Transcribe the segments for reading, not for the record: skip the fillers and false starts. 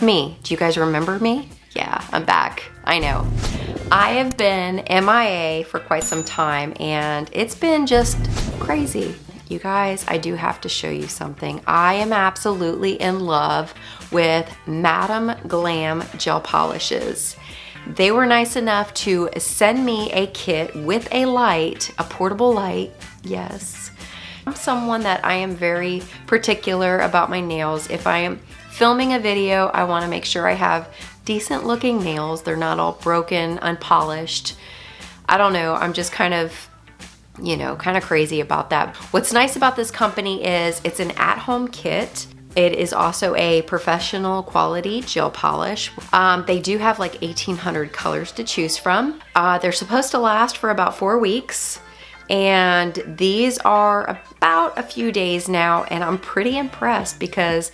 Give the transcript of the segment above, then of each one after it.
It's me. Do you guys remember me? Yeah, I'm back. I know. I have been MIA for quite some time and it's been just crazy. You guys, I do have to show you something. I am absolutely in love with Madam Glam gel polishes. They were nice enough to send me a kit with a light, a portable light, yes. I'm someone that I am very particular about my nails. If I am filming a video, I want to make sure I have decent looking nails. They're not all broken, unpolished. I don't know, I'm just kind of, you know, kind of crazy about that. What's nice about this company is it's an at-home kit. It is also a professional quality gel polish. They do have like 1,800 colors to choose from. They're supposed to last for about 4 weeks. And these are about a few days now, and I'm pretty impressed because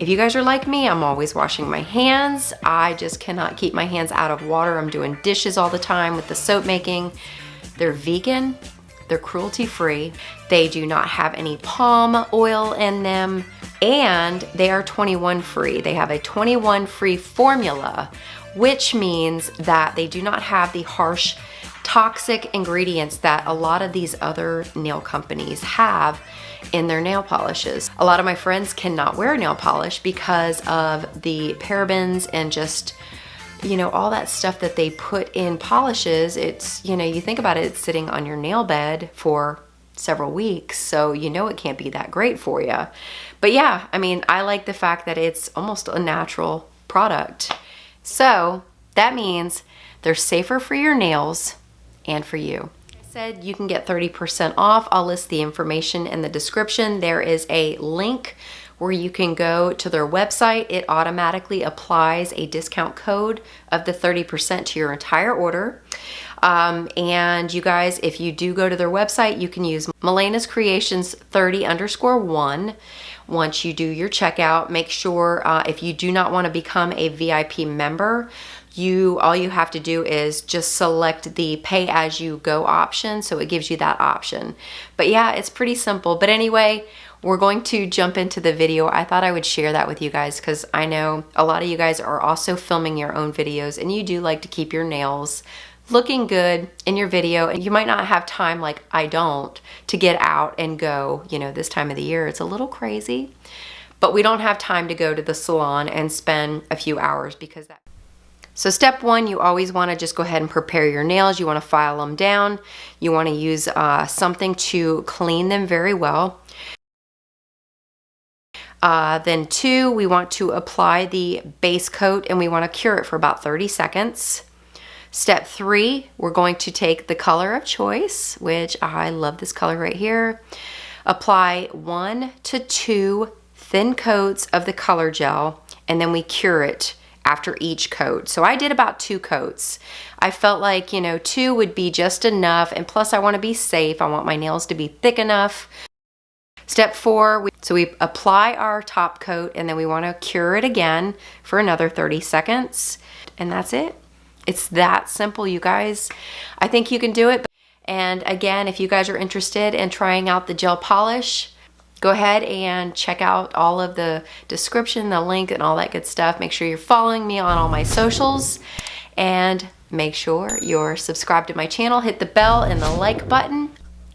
if you guys are like me, I'm always washing my hands. I just cannot keep my hands out of water. I'm doing dishes all the time with the soap making. They're vegan, they're cruelty-free. They do not have any palm oil in them, and they are 21 free. They have a 21 free formula, which means that they do not have the harsh toxic ingredients that a lot of these other nail companies have in their nail polishes. A lot of my friends cannot wear nail polish because of the parabens and just, you know, all that stuff that they put in polishes. It's, you know, you think about it, it's sitting on your nail bed for several weeks, so you know it can't be that great for you. But yeah, I mean, I like the fact that it's almost a natural product. So that means they're safer for your nails and for you. I said you can get 30% off. I'll list the information in the description. There is a link where you can go to their website. It automatically applies a discount code of the 30% to your entire order. And you guys, if you do go to their website, you can use Melena's Creations 30_1. Once you do your checkout, make sure if you do not want to become a VIP member, all you have to do is just select the pay as you go option, so it gives you that option. But yeah, it's pretty simple. But anyway, we're going to jump into the video. I thought I would share that with you guys because I know a lot of you guys are also filming your own videos and you do like to keep your nails looking good in your video, and you might not have time, like I don't, to get out and go, you know, this time of the year. It's a little crazy, but we don't have time to go to the salon and spend a few hours because that. So step one, you always want to just go ahead and prepare your nails. You want to file them down. You want to use something to clean them very well. Then two, we want to apply the base coat and we want to cure it for about 30 seconds. Step three, we're going to take the color of choice, which I love this color right here. Apply 1 to 2 thin coats of the color gel, and then we cure it after each coat. So I did about 2 coats. I felt like, you know, 2 would be just enough, and plus I want to be safe. I want my nails to be thick enough. Step 4, so we apply our top coat and then we want to cure it again for another 30 seconds. And that's it. It's that simple, you guys. I think you can do it. And again, if you guys are interested in trying out the gel polish, go ahead and check out all of the description, the link, and all that good stuff. Make sure you're following me on all my socials and make sure you're subscribed to my channel. Hit the bell and the like button.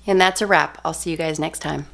And that's a wrap. I'll see you guys next time.